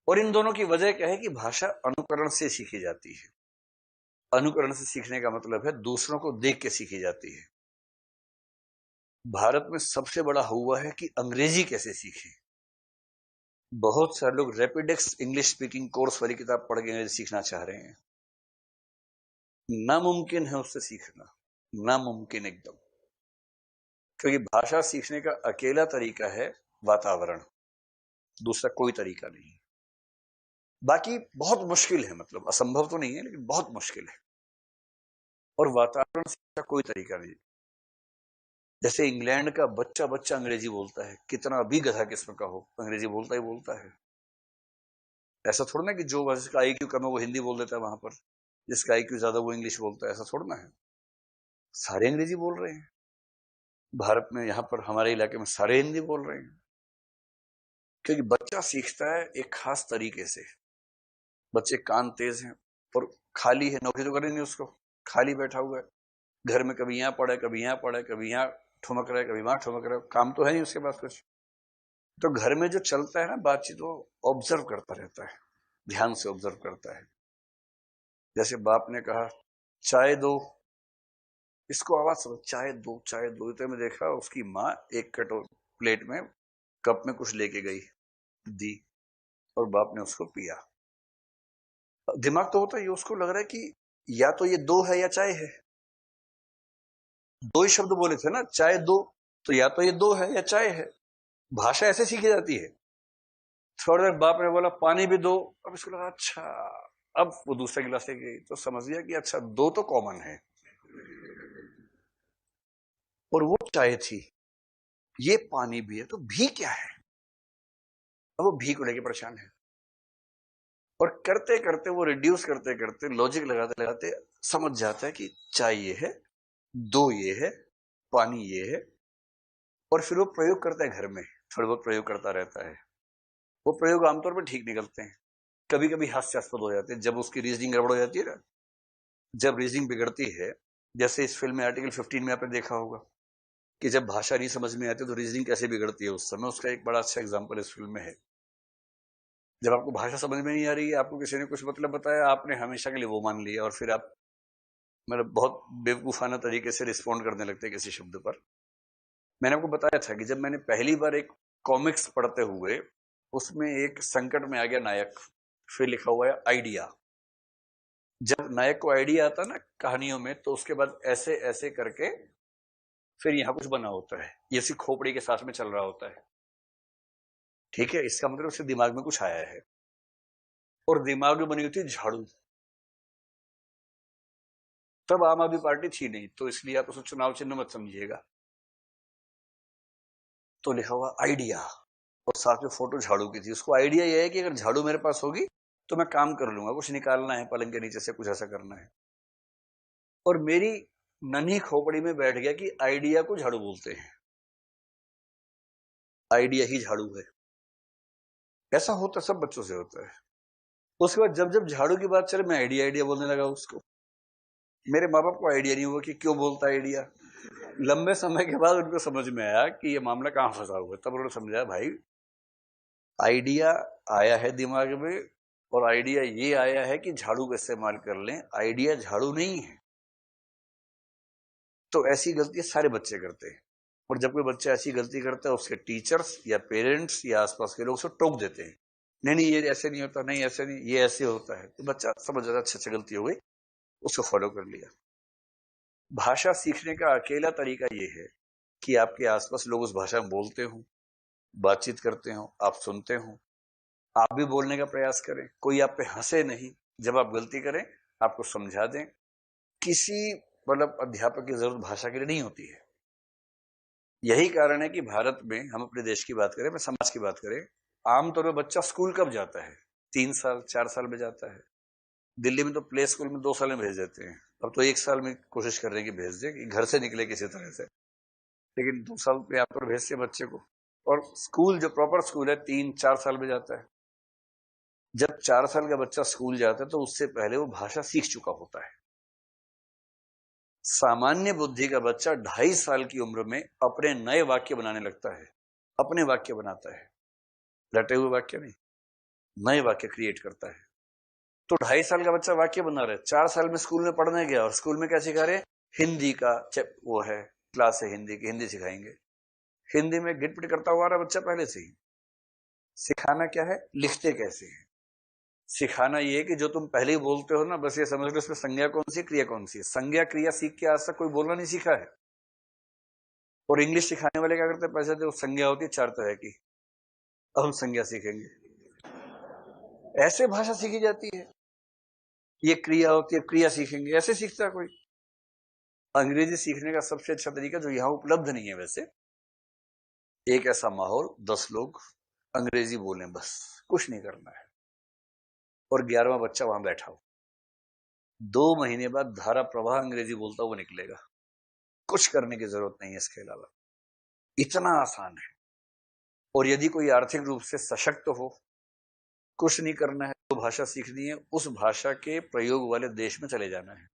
और इन दोनों की वजह क्या है कि भाषा अनुकरण से सीखी जाती है। अनुकरण से सीखने का मतलब है दूसरों को देख के सीखी जाती है। भारत में सबसे बड़ा हुआ है कि अंग्रेजी कैसे सीखें। बहुत सारे लोग रैपिडेक्स इंग्लिश स्पीकिंग कोर्स वाली किताब पढ़ के अंग्रेजी सीखना चाह रहे हैं। नामुमकिन है उससे सीखना, नामुमकिन एकदम। क्योंकि भाषा सीखने का अकेला तरीका है वातावरण, दूसरा कोई तरीका नहीं। बाकी बहुत मुश्किल है, मतलब असंभव तो नहीं है लेकिन बहुत मुश्किल है। और वातावरण से कोई तरीका नहीं। जैसे इंग्लैंड का बच्चा बच्चा अंग्रेजी बोलता है, कितना भी गधा किस्म का हो अंग्रेजी बोलता ही बोलता है। ऐसा थोड़ा ना कि जो जिसका आईक्यू कम है वो हिंदी बोल देता है वहां पर, जिसका आईक्यू ज्यादा वो इंग्लिश बोलता है, ऐसा थोड़ा ना है। सारे अंग्रेजी बोल रहे हैं भारत में, यहाँ पर हमारे इलाके में सारे हिंदी बोल रहे हैं। क्योंकि बच्चा सीखता है एक खास तरीके से। बच्चे कान तेज हैं और खाली है, नौकरी तो करे नहीं उसको, खाली बैठा हुआ है घर में, कभी यहाँ पढ़े कभी यहाँ पढ़े, कभी यहाँ ठुमक रहा है कभी वहां ठुमक रहा है, काम तो है नहीं उसके पास कुछ। तो घर में जो चलता है ना बातचीत, वो ऑब्जर्व करता रहता है, ध्यान से ऑब्जर्व करता है। जैसे बाप ने कहा चाय दो, इसको आवाज समझ, चाय दो चाय दो। तो मैं देखा उसकी माँ एक कटोरी प्लेट में कप में कुछ लेके गई, दी, और बाप ने उसको पिया। दिमाग तो होता है, उसको लग रहा है कि या तो ये दो है या चाय है। दो ही शब्द बोले थे ना, चाय दो, तो या तो ये दो है या चाय है। भाषा ऐसे सीखी जाती है। थोड़ी देर बाप ने बोला पानी भी दो, अब इसको लगा अच्छा, अब वो दूसरा गिलास लेके गई तो समझ गया कि अच्छा दो तो कॉमन है, और वो चाय थी, ये पानी भी है, तो भी क्या है। अब वो भी को लेके परेशान है। और करते करते वो रिड्यूस करते करते लॉजिक लगाते लगाते समझ जाता है कि चाय ये है, दो ये है, पानी ये है। और फिर वो प्रयोग करता है घर में, थोड़ा बहुत प्रयोग करता रहता है। वो प्रयोग आमतौर पर ठीक निकलते हैं, कभी कभी हास्यास्पद हो जाते हैं जब उसकी रीजनिंग गड़बड़ हो जाती है ना, जब रीजनिंग बिगड़ती है। जैसे इस फिल्म में आर्टिकल 15 में आपने देखा होगा कि जब भाषा नहीं समझ में आती तो रीजनिंग कैसे बिगड़ती है उस समय, उसका एक बड़ा अच्छा एग्जाम्पल इस फिल्म में है। जब आपको भाषा समझ में नहीं आ रही है, आपको किसी ने कुछ मतलब बताया, आपने हमेशा के लिए वो मान लिया, और फिर आप मतलब बहुत बेवकूफाना तरीके से रिस्पॉन्ड करने लगते हैं किसी शब्द पर। मैंने आपको बताया था कि जब मैंने पहली बार एक कॉमिक्स पढ़ते हुए, उसमें एक संकट में आ गया नायक, फिर लिखा हुआ है आइडिया। जब नायक को आइडिया आता ना कहानियों में, तो उसके बाद ऐसे ऐसे करके फिर यहां कुछ बना होता है, ये सी खोपड़ी के साथ में चल रहा होता है। ठीक है, इसका मतलब उसके दिमाग में कुछ आया है, और दिमाग में बनी होती है झाड़ू। तब आम आदमी पार्टी थी नहीं, तो इसलिए आप उसको चुनाव चिन्ह मत समझिएगा। तो लिखा हुआ आइडिया, और साथ में फोटो झाड़ू की थी। उसको आइडिया यह है कि अगर झाड़ू मेरे पास होगी तो मैं काम कर लूंगा, कुछ निकालना है पलंग के नीचे से, कुछ ऐसा करना है। और मेरी नन्ही खोपड़ी में बैठ गया कि आइडिया को झाड़ू बोलते हैं, आइडिया ही झाड़ू है। ऐसा होता सब बच्चों से होता है। उसके बाद जब जब झाड़ू की बात चले, मैं आइडिया आइडिया बोलने लगा उसको। मेरे माँ बाप को आइडिया नहीं हुआ कि क्यों बोलता है आइडिया। लंबे समय के बाद उनको समझ में आया कि ये मामला कहाँ फंसा हुआ है। तब उन्होंने समझाया भाई आइडिया आया है दिमाग में, और आइडिया ये आया है कि झाड़ू का इस्तेमाल कर लें, आइडिया झाड़ू नहीं है। तो ऐसी गलती सारे बच्चे करते हैं, और जब कोई बच्चा ऐसी गलती करता है, उसके टीचर्स या पेरेंट्स या आसपास के लोग उसको टोक देते हैं, नहीं नहीं ये ऐसे नहीं होता, नहीं ऐसे नहीं, ये ऐसे होता है। तो बच्चा समझ जाता अच्छा गलती हो गई, उसको फॉलो कर लिया। भाषा सीखने का अकेला तरीका ये है कि आपके आसपास लोग उस भाषा में बोलते हो, बातचीत करते हो, आप सुनते हो, आप भी बोलने का प्रयास करें, कोई आप पे हंसे नहीं, जब आप गलती करें आपको समझा दें। किसी मतलब अध्यापक की जरूरत भाषा के लिए नहीं होती है। यही कारण है कि भारत में, हम अपने देश की बात करें, मैं समाज की बात करें, आमतौर पर बच्चा स्कूल कब जाता है, 3 साल 4 साल में जाता है। दिल्ली में तो प्ले स्कूल में 2 साल में भेज देते हैं, अब तो 1 साल में कोशिश कर रहे हैं कि भेज दें, कि घर से निकले किसी तरह से। लेकिन 2 साल में आप तो भेजते हैं बच्चे को। और स्कूल जो प्रॉपर स्कूल है 3-4 साल में जाता है। जब 4 साल का बच्चा स्कूल जाता है तो उससे पहले वो भाषा सीख चुका होता है। सामान्य बुद्धि का बच्चा 2.5 साल की उम्र में अपने नए वाक्य बनाने लगता है, अपने वाक्य बनाता है, रटे हुए वाक्य नहीं। नए वाक्य क्रिएट करता है। तो 2.5 साल का बच्चा वाक्य बना रहा है, 4 साल में स्कूल में पढ़ने गया और स्कूल में क्या सिखा रहे? हिंदी का वो है, क्लास है हिंदी की, हिंदी सिखाएंगे। हिंदी में गिटपिट करता हुआ रहा बच्चा पहले से ही। सिखाना क्या है? लिखते कैसे हैं। सिखाना ये है कि जो तुम पहले ही बोलते हो ना, बस ये समझ लो इसमें संज्ञा कौन सी, क्रिया कौन सी है। संज्ञा क्रिया सीख के आज तक कोई बोलना नहीं सीखा है। और इंग्लिश सिखाने वाले क्या करते हैं? पैसे दो, संज्ञा होती है 4 तरह की, अब हम संज्ञा सीखेंगे। ऐसे भाषा सीखी जाती है। ये क्रिया होती है, क्रिया सीखेंगे, ऐसे सीखता है कोई? अंग्रेजी सीखने का सबसे अच्छा तरीका जो यहां उपलब्ध नहीं है वैसे, एक ऐसा माहौल, 10 लोग अंग्रेजी बोलें, बस कुछ नहीं करना है, और 11वां बच्चा वहां बैठा हो। 2 महीने बाद धारा प्रवाह अंग्रेजी बोलता हुआ निकलेगा। कुछ करने की जरूरत नहीं है इसके अलावा, इतना आसान है। और यदि कोई आर्थिक रूप से सशक्त हो, कुछ नहीं करना है, तो भाषा सीखनी है, उस भाषा के प्रयोग वाले देश में चले जाना है।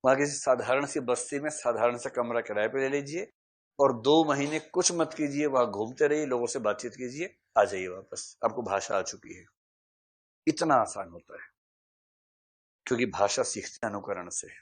वहां किसी साधारण सी बस्ती में साधारण सा कमरा किराए पे ले लीजिए और 2 महीने कुछ मत कीजिए, वहां घूमते रहिए, लोगों से बातचीत कीजिए, आ जाइए वापस, आपको भाषा आ चुकी है। इतना आसान होता है, क्योंकि भाषा सीखते अनुकरण से है।